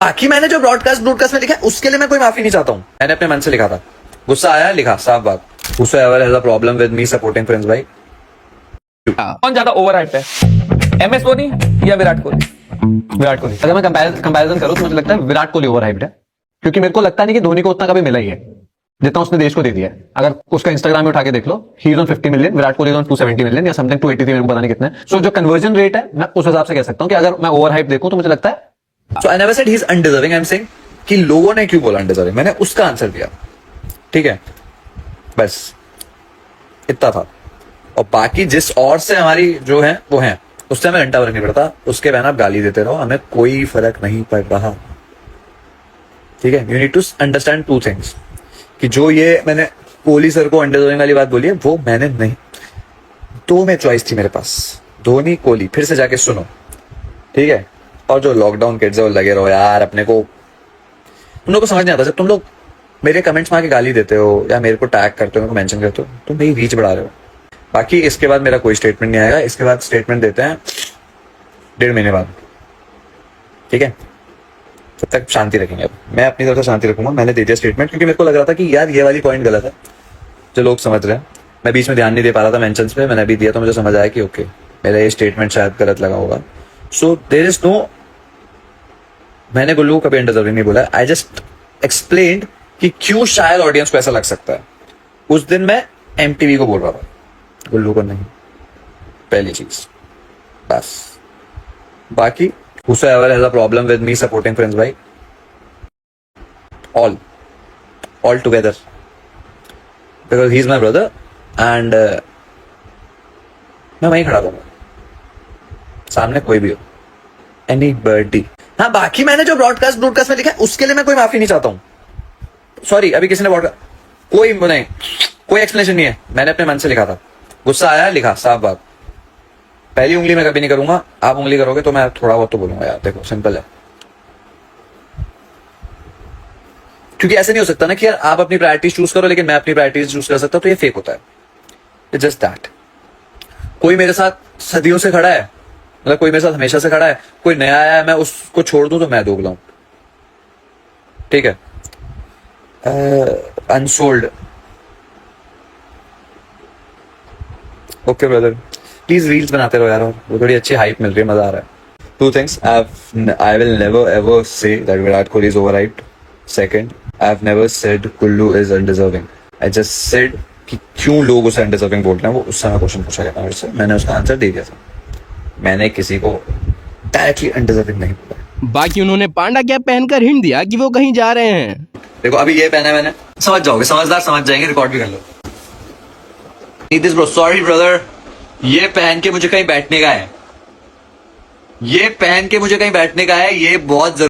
बाकी मैंने जो ब्रॉडकास्ट ब्रॉडकास्ट में लिखा है उसके लिए मैं कोई माफी नहीं चाहता हूँ। मैंने अपने मन से लिखा था, गुस्सा आया, लिखा, साफ बात। Whosoever has a problem with me supporting friends भाई। कौन ज्यादा ओवर हाइप है, MS धोनी या विराट कोहली? विराट कोहली। अगर मैं कंपैरिजन करूं तो मुझे लगता है विराट कोहली ओवर हाइप्ड है, क्योंकि मेरे को लगता नहीं कि धोनी को उतना कभी मिला ही है जितना उसने देश को दे दिया है। अगर उसका इंस्टाग्राम में उठा के देख लो, he is on 50 million, Virat Kohli on 270 million या समथिंग 283, मेरे को पता नहीं कितना है। सो जो कन्वर्जन रेट है, मैं उस हिसाब से कह सकता हूं कि अगर मैं ओवर हाइप देखूं तो मुझे लगता है। So I never said he is undeserving, I am saying कि लोगों ने क्यों बोला अनडिजर्विंग, मैंने उसका आंसर दिया, ठीक है, बस इतना था। और बाकी जिस और से हमारी जो है वो है, उससे हमें घंटा फर्क नहीं पड़ता, उसके बहन आप गाली देते रहो, हमें कोई फर्क नहीं पड़ रहा, ठीक है। You need to understand two things, कि जो ये मैंने कोहली सर को अनडिजर्विंग वाली बात बोली है वो मैंने नहीं, दो में चॉइस थी मेरे पास, धोनी कोहली, फिर से जाके सुनो, ठीक है। और जो लॉकडाउन किड्स है वो लगे रहो यार, अपने को तुम लोग को समझ नहीं आता, जब तुम लोग मेरे कमेंट्स में आके गाली देते हो या मेरे को टैग करते हो, मेरे को मेंशन करते हो, तुम मेरी रीच बढ़ा रहे हो। बाकी इसके बाद मेरा कोई स्टेटमेंट नहीं आएगा, इसके बाद स्टेटमेंट देते हैं 1.5 महीने बाद, ठीक है। तब तक शांति रखेंगे, अब मैं अपनी तरफ से शांति रखूंगा। मैंने दे दिया स्टेटमेंट, क्योंकि मेरे को लग रहा था कि यार ये वाली पॉइंट गलत है, जो लोग समझ रहे हैं। मैं बीच में ध्यान नहीं दे पा रहा था मेंशंस पे, मैंने अभी दिया तो मुझे समझ आया कि ओके मेरा ये स्टेटमेंट शायद गलत लगा होगा। सो देयर इज नो, मैंने गुल्लू को कभी अनडिजर्विंग नहीं बोला, आई जस्ट एक्सप्लेन्ड कि क्यों शायद ऑडियंस को ऐसा लग सकता है। उस दिन मैं MTV को बोल रहा था, गुल्लू को नहीं, पहली चीज बस। बाकी whosoever has a problem with me supporting friends भाई, all together, because he is my brother and मैं वहीं खड़ा रहूंगा, सामने कोई भी हो, anybody। हाँ, बाकी मैंने जो ब्रॉडकास्ट में लिखा है उसके लिए मैं कोई माफी नहीं चाहता हूँ। सॉरी, अभी किसी ने ब्रॉडकास्ट कोई नहीं, कोई एक्सप्लेनेशन नहीं है, मैंने अपने मन से लिखा था, गुस्सा आया, लिखा, साफ बात। पहली उंगली मैं कभी नहीं करूंगा, आप उंगली करोगे तो मैं थोड़ा बहुत तो बोलूंगा यार, देखो सिंपल है। क्योंकि ऐसे नहीं हो सकता ना कि यार आप अपनी प्रायोरिटीज चूज करो लेकिन मैं अपनी प्रायोरिटीज चूज कर सकता, तो ये फेक होता है। Just that. कोई मेरे साथ सदियों से खड़ा है, मतलब कोई मेरे साथ हमेशा से खड़ा है, कोई नया आया है, मैं उसको छोड़ दूं तो मैं दोगला हूं, ठीक है। Unsold, okay brother, please reels बनाते रहो यार, वो थोड़ी अच्छी हाइप मिल रही है, मजा आ रहा है। Two things, I will never ever say that Virat Kohli is overhyped. Second, I've never said Kullu is undeserving. I just said कि क्यों लोग उसे undeserving बोलते हैं, वो उस समय क्वेश्चन पूछा गया था मेरे से, मैंने उसका आंसर दे दिया था। मैंने किसी को डायरेक्टली undeserving नहीं बोला। बाकी उन्होंने पांडा कैप पहनकर हिंट दिया कि वो कहीं जा रहे हैं। देखो अभी ये पहना है मैंने, समझ जाओगे, समझदार समझ जाएंगे, रिकॉर्ड भी कर लो। Need this bro, sorry brother, ये पहन के मुझे कहीं बैठने का है, ये पहन के मुझे कहीं बैठने का है, ये बहुत